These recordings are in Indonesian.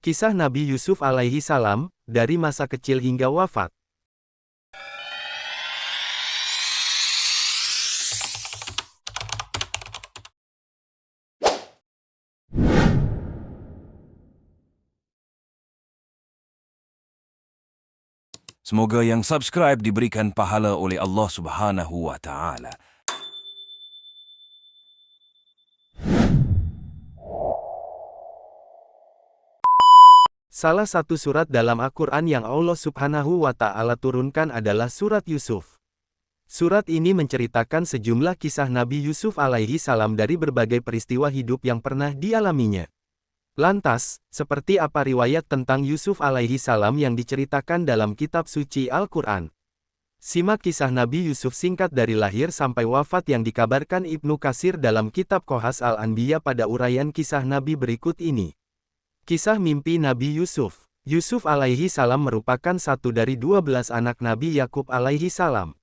Kisah Nabi Yusuf alaihi salam, dari masa kecil hingga wafat. Semoga yang subscribe diberikan pahala oleh Allah Subhanahu wa Ta'ala. Salah satu surat dalam Al-Quran yang Allah Subhanahu wa Ta'ala turunkan adalah surat Yusuf. Surat ini menceritakan sejumlah kisah Nabi Yusuf alaihi salam dari berbagai peristiwa hidup yang pernah dialaminya. Lantas, seperti apa riwayat tentang Yusuf alaihi salam yang diceritakan dalam kitab suci Al-Quran? Simak kisah Nabi Yusuf singkat dari lahir sampai wafat yang dikabarkan Ibnu Katsir dalam kitab Qasas Al-Anbiya pada uraian kisah Nabi berikut ini. Kisah mimpi Nabi Yusuf. Yusuf alaihi salam merupakan satu dari 12 anak Nabi Yakub alaihi salam.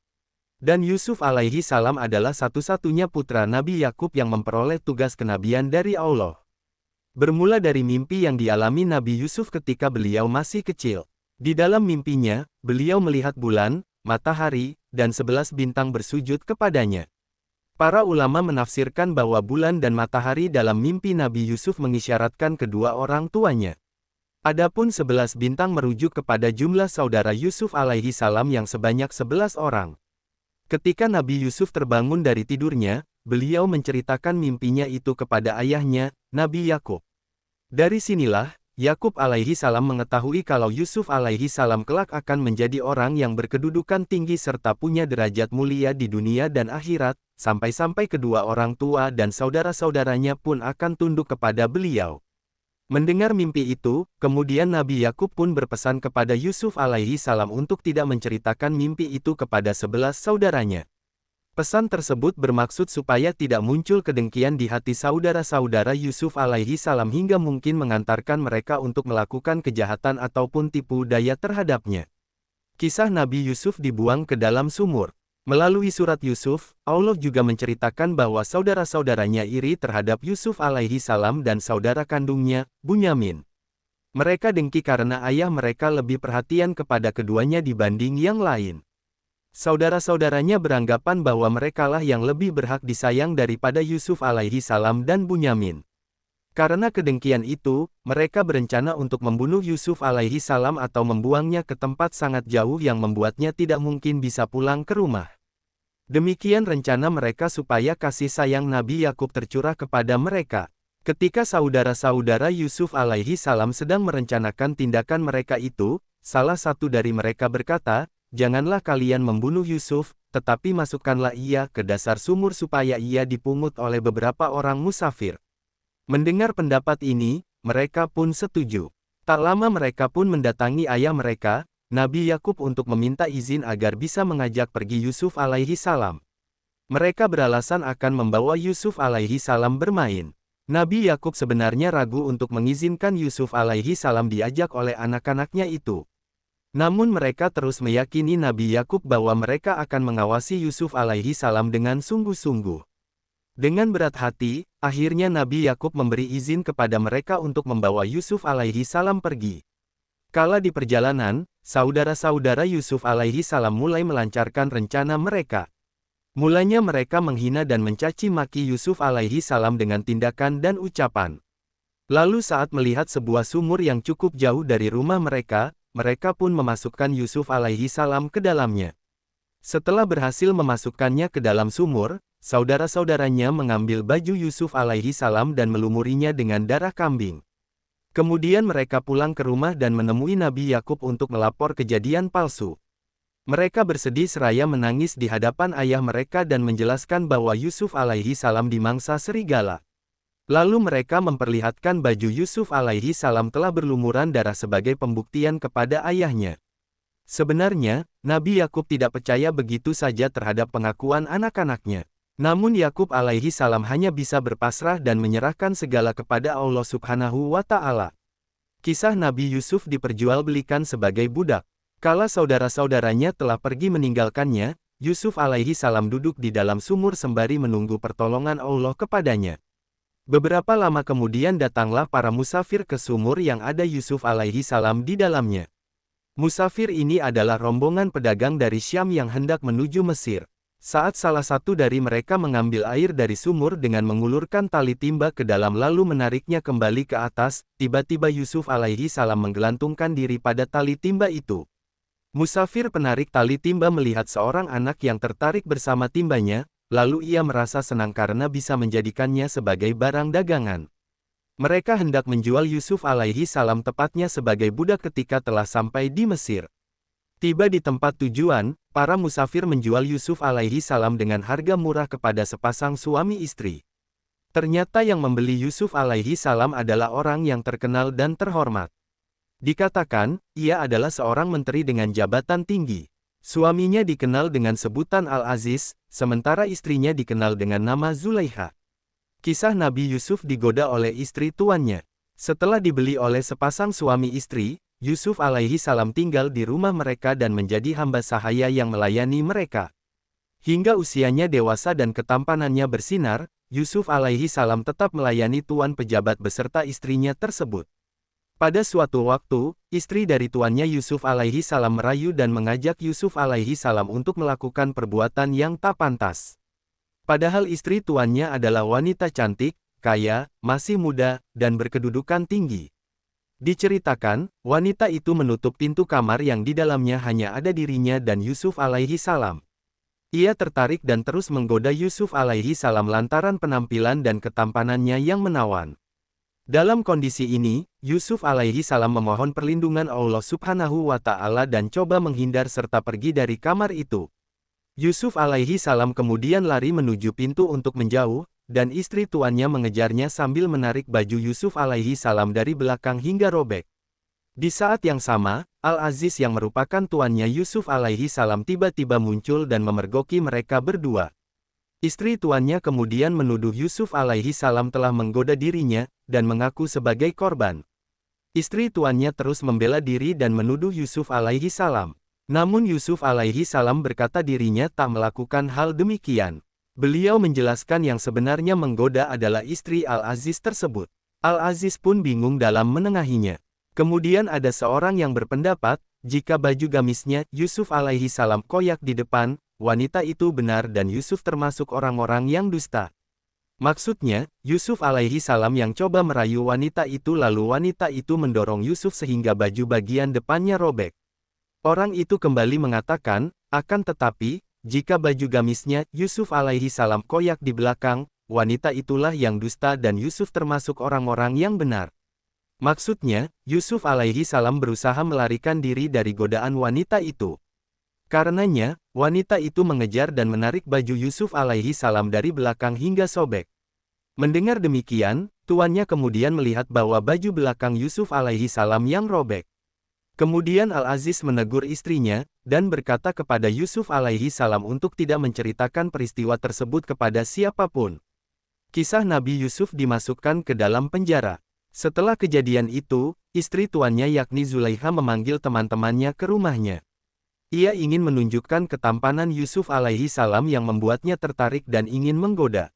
Dan Yusuf alaihi salam adalah satu-satunya putra Nabi Yakub yang memperoleh tugas kenabian dari Allah. Bermula dari mimpi yang dialami Nabi Yusuf ketika beliau masih kecil. Di dalam mimpinya, beliau melihat bulan, matahari, dan 11 bintang bersujud kepadanya. Para ulama menafsirkan bahwa bulan dan matahari dalam mimpi Nabi Yusuf mengisyaratkan kedua orang tuanya. Adapun 11 bintang merujuk kepada jumlah saudara Yusuf alaihi salam yang sebanyak 11 orang. Ketika Nabi Yusuf terbangun dari tidurnya, beliau menceritakan mimpinya itu kepada ayahnya, Nabi Yakub. Dari sinilah, Yakub alaihi salam mengetahui kalau Yusuf alaihi salam kelak akan menjadi orang yang berkedudukan tinggi serta punya derajat mulia di dunia dan akhirat, sampai-sampai kedua orang tua dan saudara-saudaranya pun akan tunduk kepada beliau. Mendengar mimpi itu, kemudian Nabi Yakub pun berpesan kepada Yusuf alaihi salam untuk tidak menceritakan mimpi itu kepada 11 saudaranya. Pesan tersebut bermaksud supaya tidak muncul kedengkian di hati saudara-saudara Yusuf alaihi salam hingga mungkin mengantarkan mereka untuk melakukan kejahatan ataupun tipu daya terhadapnya. Kisah Nabi Yusuf dibuang ke dalam sumur. Melalui surat Yusuf, Allah juga menceritakan bahwa saudara-saudaranya iri terhadap Yusuf alaihi salam dan saudara kandungnya, Bunyamin. Mereka dengki karena ayah mereka lebih perhatian kepada keduanya dibanding yang lain. Saudara-saudaranya beranggapan bahwa merekalah yang lebih berhak disayang daripada Yusuf alaihi salam dan Bunyamin. Karena kedengkian itu, mereka berencana untuk membunuh Yusuf alaihi salam atau membuangnya ke tempat sangat jauh yang membuatnya tidak mungkin bisa pulang ke rumah. Demikian rencana mereka supaya kasih sayang Nabi Yakub tercurah kepada mereka. Ketika saudara-saudara Yusuf alaihi salam sedang merencanakan tindakan mereka itu, salah satu dari mereka berkata, "Janganlah kalian membunuh Yusuf, tetapi masukkanlah ia ke dasar sumur supaya ia dipungut oleh beberapa orang musafir." Mendengar pendapat ini, mereka pun setuju. Tak lama mereka pun mendatangi ayah mereka, Nabi Yakub untuk meminta izin agar bisa mengajak pergi Yusuf alaihi salam. Mereka beralasan akan membawa Yusuf alaihi salam bermain. Nabi Yakub sebenarnya ragu untuk mengizinkan Yusuf alaihi salam diajak oleh anak-anaknya itu. Namun mereka terus meyakini Nabi Yakub bahwa mereka akan mengawasi Yusuf alaihi salam dengan sungguh-sungguh. Dengan berat hati, akhirnya Nabi Yakub memberi izin kepada mereka untuk membawa Yusuf alaihi salam pergi. Kala di perjalanan, saudara-saudara Yusuf alaihi salam mulai melancarkan rencana mereka. Mulanya mereka menghina dan mencaci maki Yusuf alaihi salam dengan tindakan dan ucapan. Lalu saat melihat sebuah sumur yang cukup jauh dari rumah mereka pun memasukkan Yusuf alaihi salam ke dalamnya. Setelah berhasil memasukkannya ke dalam sumur, saudara-saudaranya mengambil baju Yusuf alaihi salam dan melumurinya dengan darah kambing. Kemudian mereka pulang ke rumah dan menemui Nabi Yakub untuk melapor kejadian palsu. Mereka bersedih seraya menangis di hadapan ayah mereka dan menjelaskan bahwa Yusuf alaihi salam dimangsa serigala. Lalu mereka memperlihatkan baju Yusuf alaihi salam telah berlumuran darah sebagai pembuktian kepada ayahnya. Sebenarnya, Nabi Yakub tidak percaya begitu saja terhadap pengakuan anak-anaknya. Namun Yakub alaihi salam hanya bisa berpasrah dan menyerahkan segala kepada Allah Subhanahu wa Ta'ala. Kisah Nabi Yusuf diperjualbelikan sebagai budak. Kala saudara-saudaranya telah pergi meninggalkannya, Yusuf alaihi salam duduk di dalam sumur sembari menunggu pertolongan Allah kepadanya. Beberapa lama kemudian datanglah para musafir ke sumur yang ada Yusuf alaihi salam di dalamnya. Musafir ini adalah rombongan pedagang dari Syam yang hendak menuju Mesir. Saat salah satu dari mereka mengambil air dari sumur dengan mengulurkan tali timba ke dalam lalu menariknya kembali ke atas, tiba-tiba Yusuf alaihi salam menggelantungkan diri pada tali timba itu. Musafir penarik tali timba melihat seorang anak yang tertarik bersama timbanya, lalu ia merasa senang karena bisa menjadikannya sebagai barang dagangan. Mereka hendak menjual Yusuf alaihi salam tepatnya sebagai budak ketika telah sampai di Mesir. Tiba di tempat tujuan, para musafir menjual Yusuf alaihi salam dengan harga murah kepada sepasang suami istri. Ternyata yang membeli Yusuf alaihi salam adalah orang yang terkenal dan terhormat. Dikatakan, ia adalah seorang menteri dengan jabatan tinggi. Suaminya dikenal dengan sebutan Al-Aziz, sementara istrinya dikenal dengan nama Zulaikha. Kisah Nabi Yusuf digoda oleh istri tuannya. Setelah dibeli oleh sepasang suami istri, Yusuf alaihi salam tinggal di rumah mereka dan menjadi hamba sahaya yang melayani mereka. Hingga usianya dewasa dan ketampanannya bersinar, Yusuf alaihi salam tetap melayani tuan pejabat beserta istrinya tersebut. Pada suatu waktu, istri dari tuannya Yusuf alaihi salam merayu dan mengajak Yusuf alaihi salam untuk melakukan perbuatan yang tak pantas. Padahal istri tuannya adalah wanita cantik, kaya, masih muda, dan berkedudukan tinggi. Diceritakan, wanita itu menutup pintu kamar yang di dalamnya hanya ada dirinya dan Yusuf alaihi salam. Ia tertarik dan terus menggoda Yusuf alaihi salam lantaran penampilan dan ketampanannya yang menawan. Dalam kondisi ini, Yusuf alaihi salam memohon perlindungan Allah subhanahu wa ta'ala dan coba menghindar serta pergi dari kamar itu. Yusuf alaihi salam kemudian lari menuju pintu untuk menjauh, dan istri tuannya mengejarnya sambil menarik baju Yusuf alaihi salam dari belakang hingga robek. Di saat yang sama, Al-Aziz yang merupakan tuannya Yusuf alaihi salam tiba-tiba muncul dan memergoki mereka berdua. Istri tuannya kemudian menuduh Yusuf alaihi salam telah menggoda dirinya, dan mengaku sebagai korban. Istri tuannya terus membela diri dan menuduh Yusuf alaihi salam. Namun Yusuf alaihi salam berkata dirinya tak melakukan hal demikian. Beliau menjelaskan yang sebenarnya menggoda adalah istri Al-Aziz tersebut. Al-Aziz pun bingung dalam menengahinya. Kemudian ada seorang yang berpendapat, jika baju gamisnya Yusuf alaihi salam koyak di depan, wanita itu benar dan Yusuf termasuk orang-orang yang dusta. Maksudnya, Yusuf alaihi salam yang coba merayu wanita itu lalu wanita itu mendorong Yusuf sehingga baju bagian depannya robek. Orang itu kembali mengatakan, akan tetapi, jika baju gamisnya Yusuf alaihi salam koyak di belakang, wanita itulah yang dusta dan Yusuf termasuk orang-orang yang benar. Maksudnya, Yusuf alaihi salam berusaha melarikan diri dari godaan wanita itu. Karenanya, wanita itu mengejar dan menarik baju Yusuf alaihi salam dari belakang hingga sobek. Mendengar demikian, tuannya kemudian melihat bahwa baju belakang Yusuf alaihi salam yang robek. Kemudian Al-Aziz menegur istrinya, dan berkata kepada Yusuf alaihi salam untuk tidak menceritakan peristiwa tersebut kepada siapapun. Kisah Nabi Yusuf dimasukkan ke dalam penjara. Setelah kejadian itu, istri tuannya yakni Zulaikha memanggil teman-temannya ke rumahnya. Ia ingin menunjukkan ketampanan Yusuf alaihi salam yang membuatnya tertarik dan ingin menggoda.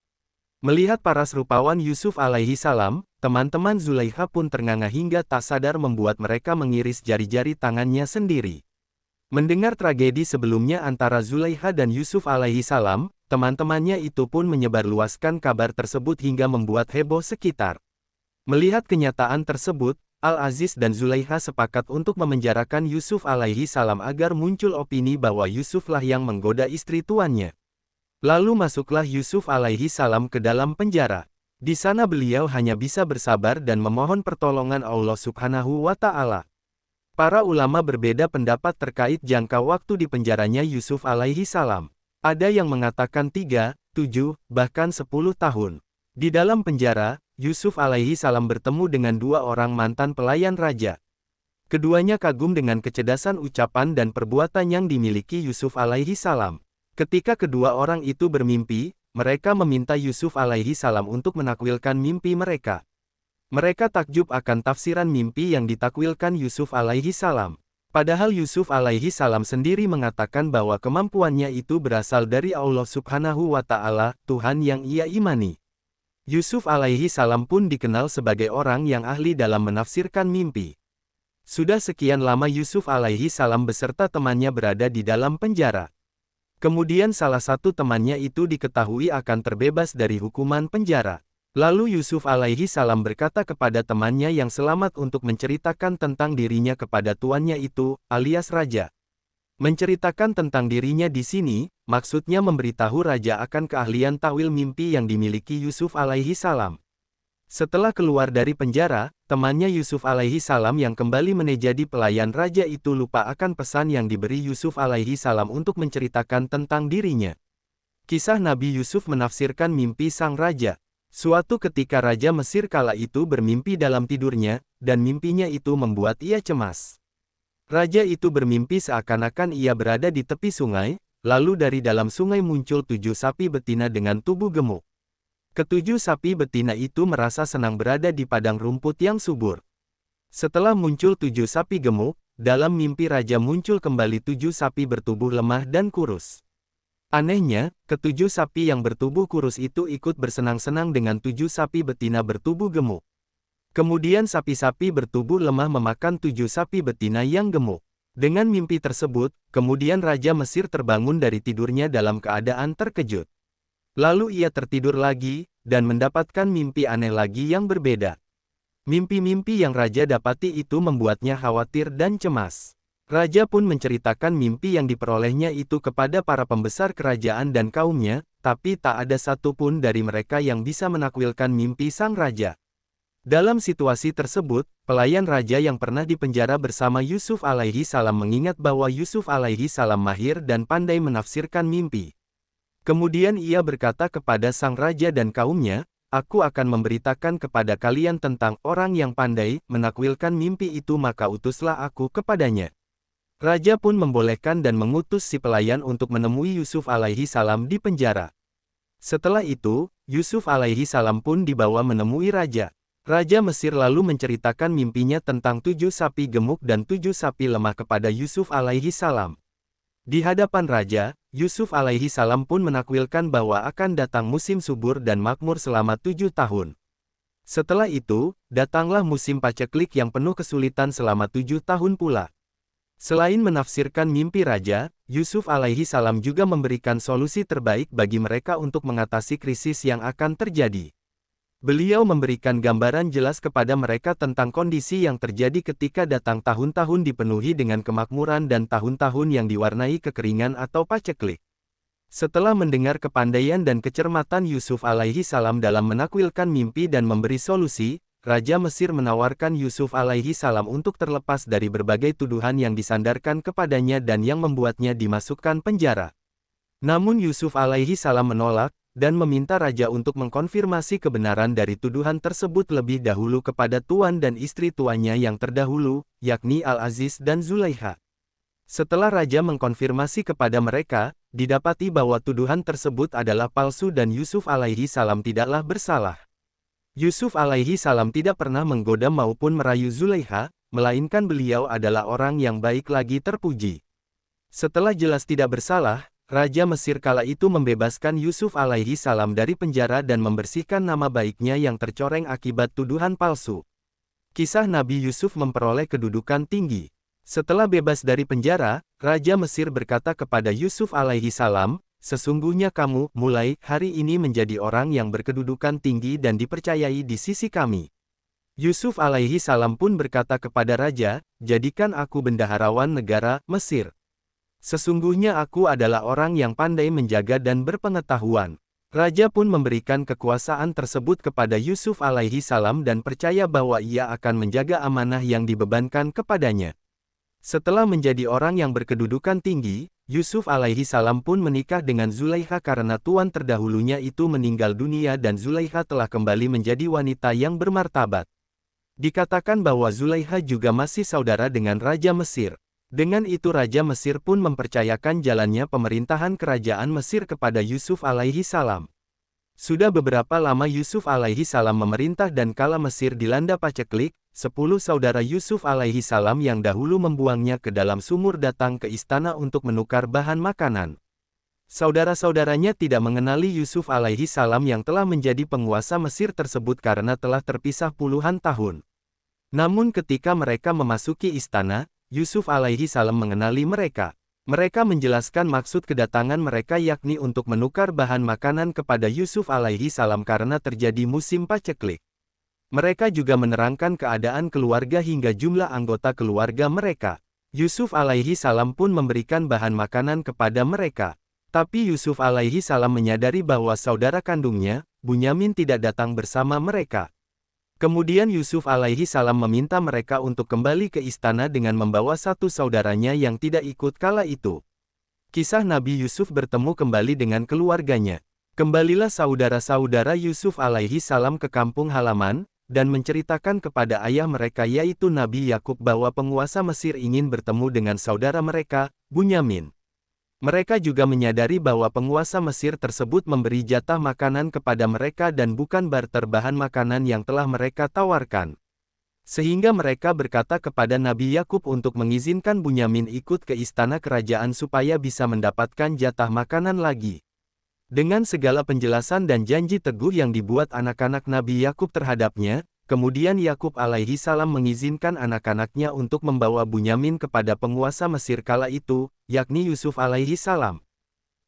Melihat paras rupawan Yusuf alaihi salam, teman-teman Zulaikha pun ternganga hingga tak sadar membuat mereka mengiris jari-jari tangannya sendiri. Mendengar tragedi sebelumnya antara Zulaikha dan Yusuf alaihi salam, teman-temannya itu pun menyebarluaskan kabar tersebut hingga membuat heboh sekitar. Melihat kenyataan tersebut, Al-Aziz dan Zulaikha sepakat untuk memenjarakan Yusuf alaihi salam agar muncul opini bahwa Yusuflah yang menggoda istri tuannya. Lalu masuklah Yusuf alaihi salam ke dalam penjara. Di sana beliau hanya bisa bersabar dan memohon pertolongan Allah subhanahu wa ta'ala. Para ulama berbeda pendapat terkait jangka waktu di penjaranya Yusuf alaihi salam. Ada yang mengatakan 3, 7, bahkan 10 tahun. Di dalam penjara, Yusuf alaihi salam bertemu dengan dua orang mantan pelayan raja. Keduanya kagum dengan kecerdasan ucapan dan perbuatan yang dimiliki Yusuf alaihi salam. Ketika kedua orang itu bermimpi, mereka meminta Yusuf alaihi salam untuk menakwilkan mimpi mereka. Mereka takjub akan tafsiran mimpi yang ditakwilkan Yusuf alaihi salam. Padahal Yusuf alaihi salam sendiri mengatakan bahwa kemampuannya itu berasal dari Allah subhanahu wa ta'ala, Tuhan yang ia imani. Yusuf alaihi salam pun dikenal sebagai orang yang ahli dalam menafsirkan mimpi. Sudah sekian lama Yusuf alaihi salam beserta temannya berada di dalam penjara. Kemudian salah satu temannya itu diketahui akan terbebas dari hukuman penjara. Lalu Yusuf alaihi salam berkata kepada temannya yang selamat untuk menceritakan tentang dirinya kepada tuannya itu, alias raja. Menceritakan tentang dirinya di sini, maksudnya memberitahu raja akan keahlian takwil mimpi yang dimiliki Yusuf alaihi salam. Setelah keluar dari penjara, temannya Yusuf alaihi salam yang kembali menjadi pelayan raja itu lupa akan pesan yang diberi Yusuf alaihi salam untuk menceritakan tentang dirinya. Kisah Nabi Yusuf menafsirkan mimpi sang raja. Suatu ketika Raja Mesir kala itu bermimpi dalam tidurnya, dan mimpinya itu membuat ia cemas. Raja itu bermimpi seakan-akan ia berada di tepi sungai, lalu dari dalam sungai muncul 7 sapi betina dengan tubuh gemuk. Ketujuh sapi betina itu merasa senang berada di padang rumput yang subur. Setelah muncul 7 sapi gemuk, dalam mimpi Raja muncul kembali 7 sapi bertubuh lemah dan kurus. Anehnya, ketujuh sapi yang bertubuh kurus itu ikut bersenang-senang dengan 7 sapi betina bertubuh gemuk. Kemudian sapi-sapi bertubuh lemah memakan 7 sapi betina yang gemuk. Dengan mimpi tersebut, kemudian Raja Mesir terbangun dari tidurnya dalam keadaan terkejut. Lalu ia tertidur lagi, dan mendapatkan mimpi aneh lagi yang berbeda. Mimpi-mimpi yang Raja dapati itu membuatnya khawatir dan cemas. Raja pun menceritakan mimpi yang diperolehnya itu kepada para pembesar kerajaan dan kaumnya, tapi tak ada satupun dari mereka yang bisa menakwilkan mimpi sang raja. Dalam situasi tersebut, pelayan raja yang pernah dipenjara bersama Yusuf alaihi salam mengingat bahwa Yusuf alaihi salam mahir dan pandai menafsirkan mimpi. Kemudian ia berkata kepada sang raja dan kaumnya, "Aku akan memberitakan kepada kalian tentang orang yang pandai menakwilkan mimpi itu, maka utuslah aku kepadanya." Raja pun membolehkan dan mengutus si pelayan untuk menemui Yusuf alaihi salam di penjara. Setelah itu, Yusuf alaihi salam pun dibawa menemui raja. Raja Mesir lalu menceritakan mimpinya tentang 7 sapi gemuk dan 7 sapi lemah kepada Yusuf alaihi salam. Di hadapan raja, Yusuf alaihi salam pun menakwilkan bahwa akan datang musim subur dan makmur selama 7 tahun. Setelah itu, datanglah musim paceklik yang penuh kesulitan selama 7 tahun pula. Selain menafsirkan mimpi raja, Yusuf alaihi salam juga memberikan solusi terbaik bagi mereka untuk mengatasi krisis yang akan terjadi. Beliau memberikan gambaran jelas kepada mereka tentang kondisi yang terjadi ketika datang tahun-tahun dipenuhi dengan kemakmuran dan tahun-tahun yang diwarnai kekeringan atau paceklik. Setelah mendengar kepandaian dan kecermatan Yusuf alaihi salam dalam menakwilkan mimpi dan memberi solusi, Raja Mesir menawarkan Yusuf alaihi salam untuk terlepas dari berbagai tuduhan yang disandarkan kepadanya dan yang membuatnya dimasukkan penjara. Namun Yusuf alaihi salam menolak, dan meminta raja untuk mengkonfirmasi kebenaran dari tuduhan tersebut lebih dahulu kepada tuan dan istri tuannya yang terdahulu, yakni Al-Aziz dan Zulaikha. Setelah raja mengkonfirmasi kepada mereka, didapati bahwa tuduhan tersebut adalah palsu dan Yusuf alaihi salam tidaklah bersalah. Yusuf alaihi salam tidak pernah menggoda maupun merayu Zulaikha, melainkan beliau adalah orang yang baik lagi terpuji. Setelah jelas tidak bersalah, Raja Mesir kala itu membebaskan Yusuf alaihi salam dari penjara dan membersihkan nama baiknya yang tercoreng akibat tuduhan palsu. Kisah Nabi Yusuf memperoleh kedudukan tinggi. Setelah bebas dari penjara, Raja Mesir berkata kepada Yusuf alaihi salam, "Sesungguhnya kamu, mulai hari ini menjadi orang yang berkedudukan tinggi dan dipercayai di sisi kami." Yusuf alaihi salam pun berkata kepada raja, "Jadikan aku bendaharawan negara Mesir. Sesungguhnya aku adalah orang yang pandai menjaga dan berpengetahuan." Raja pun memberikan kekuasaan tersebut kepada Yusuf alaihi salam dan percaya bahwa ia akan menjaga amanah yang dibebankan kepadanya. Setelah menjadi orang yang berkedudukan tinggi, Yusuf alaihi salam pun menikah dengan Zulaikha karena tuan terdahulunya itu meninggal dunia dan Zulaikha telah kembali menjadi wanita yang bermartabat. Dikatakan bahwa Zulaikha juga masih saudara dengan Raja Mesir. Dengan itu Raja Mesir pun mempercayakan jalannya pemerintahan kerajaan Mesir kepada Yusuf alaihi salam. Sudah beberapa lama Yusuf alaihi salam memerintah dan kala Mesir dilanda paceklik, 10 saudara Yusuf alaihi salam yang dahulu membuangnya ke dalam sumur datang ke istana untuk menukar bahan makanan. Saudara-saudaranya tidak mengenali Yusuf alaihi salam yang telah menjadi penguasa Mesir tersebut karena telah terpisah puluhan tahun. Namun ketika mereka memasuki istana, Yusuf alaihi salam mengenali mereka. Mereka menjelaskan maksud kedatangan mereka yakni untuk menukar bahan makanan kepada Yusuf alaihi salam karena terjadi musim paceklik. Mereka juga menerangkan keadaan keluarga hingga jumlah anggota keluarga mereka. Yusuf alaihi salam pun memberikan bahan makanan kepada mereka. Tapi Yusuf alaihi salam menyadari bahwa saudara kandungnya, Bunyamin tidak datang bersama mereka. Kemudian Yusuf alaihi salam meminta mereka untuk kembali ke istana dengan membawa satu saudaranya yang tidak ikut kala itu. Kisah Nabi Yusuf bertemu kembali dengan keluarganya. Kembalilah saudara-saudara Yusuf alaihi salam ke kampung halaman, dan menceritakan kepada ayah mereka yaitu Nabi Yakub bahwa penguasa Mesir ingin bertemu dengan saudara mereka, Bunyamin. Mereka juga menyadari bahwa penguasa Mesir tersebut memberi jatah makanan kepada mereka dan bukan barter bahan makanan yang telah mereka tawarkan. Sehingga mereka berkata kepada Nabi Yakub untuk mengizinkan Bunyamin ikut ke istana kerajaan supaya bisa mendapatkan jatah makanan lagi. Dengan segala penjelasan dan janji teguh yang dibuat anak-anak Nabi Yakub terhadapnya, kemudian Yakub alaihi salam mengizinkan anak-anaknya untuk membawa Bunyamin kepada penguasa Mesir kala itu, yakni Yusuf alaihi salam.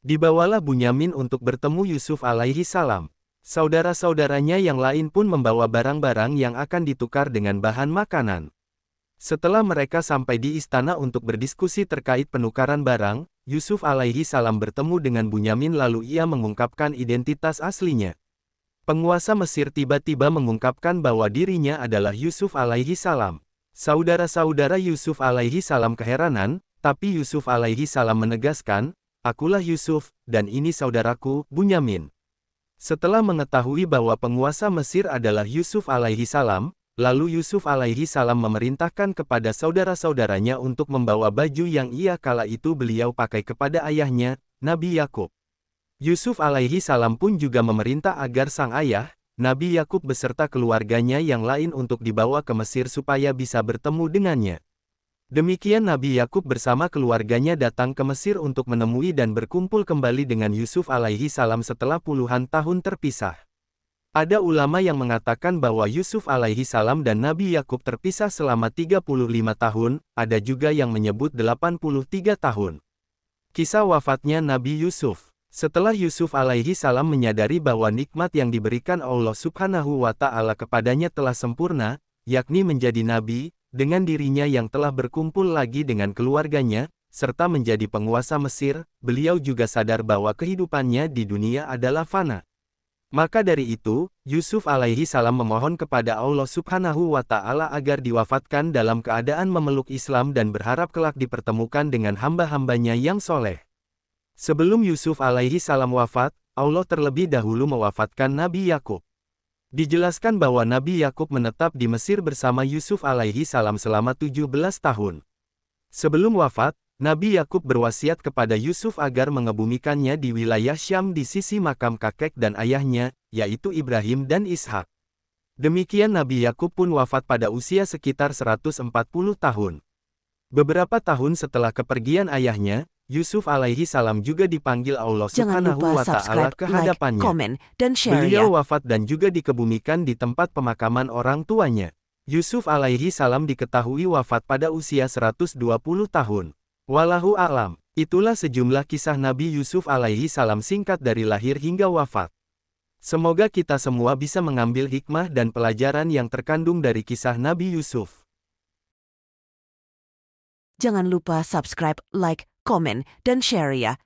Dibawalah Bunyamin untuk bertemu Yusuf alaihi salam. Saudara-saudaranya yang lain pun membawa barang-barang yang akan ditukar dengan bahan makanan. Setelah mereka sampai di istana untuk berdiskusi terkait penukaran barang, Yusuf alaihi salam bertemu dengan Bunyamin lalu ia mengungkapkan identitas aslinya. Penguasa Mesir tiba-tiba mengungkapkan bahwa dirinya adalah Yusuf alaihi salam. Saudara-saudara Yusuf alaihi salam keheranan, tapi Yusuf alaihi salam menegaskan, "Akulah Yusuf, dan ini saudaraku, Bunyamin." Setelah mengetahui bahwa penguasa Mesir adalah Yusuf alaihi salam, lalu Yusuf alaihi salam memerintahkan kepada saudara-saudaranya untuk membawa baju yang ia kala itu beliau pakai kepada ayahnya, Nabi Yakub. Yusuf alaihi salam pun juga memerintah agar sang ayah, Nabi Yakub beserta keluarganya yang lain untuk dibawa ke Mesir supaya bisa bertemu dengannya. Demikian Nabi Yakub bersama keluarganya datang ke Mesir untuk menemui dan berkumpul kembali dengan Yusuf alaihi salam setelah puluhan tahun terpisah. Ada ulama yang mengatakan bahwa Yusuf alaihi salam dan Nabi Yakub terpisah selama 35 tahun, ada juga yang menyebut 83 tahun. Kisah wafatnya Nabi Yusuf. Setelah Yusuf alaihi salam menyadari bahwa nikmat yang diberikan Allah subhanahu wa ta'ala kepadanya telah sempurna, yakni menjadi nabi, dengan dirinya yang telah berkumpul lagi dengan keluarganya, serta menjadi penguasa Mesir, beliau juga sadar bahwa kehidupannya di dunia adalah fana. Maka dari itu, Yusuf alaihi salam memohon kepada Allah subhanahu wa ta'ala agar diwafatkan dalam keadaan memeluk Islam dan berharap kelak dipertemukan dengan hamba-hambanya yang soleh. Sebelum Yusuf alaihi salam wafat, Allah terlebih dahulu mewafatkan Nabi Yakub. Dijelaskan bahwa Nabi Yakub menetap di Mesir bersama Yusuf alaihi salam selama 17 tahun. Sebelum wafat, Nabi Yakub berwasiat kepada Yusuf agar mengebumikannya di wilayah Syam di sisi makam kakek dan ayahnya, yaitu Ibrahim dan Ishak. Demikian Nabi Yakub pun wafat pada usia sekitar 140 tahun. Beberapa tahun setelah kepergian ayahnya, Yusuf alaihi salam juga dipanggil Allah subhanahu wa ta'ala ke hadapannya. Komen, dan share Beliau ya. wafat dan juga dikebumikan di tempat pemakaman orang tuanya. Yusuf alaihi salam diketahui wafat pada usia 120 tahun. Wallahu a'lam. Itulah sejumlah kisah Nabi Yusuf alaihi salam singkat dari lahir hingga wafat. Semoga kita semua bisa mengambil hikmah dan pelajaran yang terkandung dari kisah Nabi Yusuf. Jangan lupa subscribe, like, komen, dan share ya.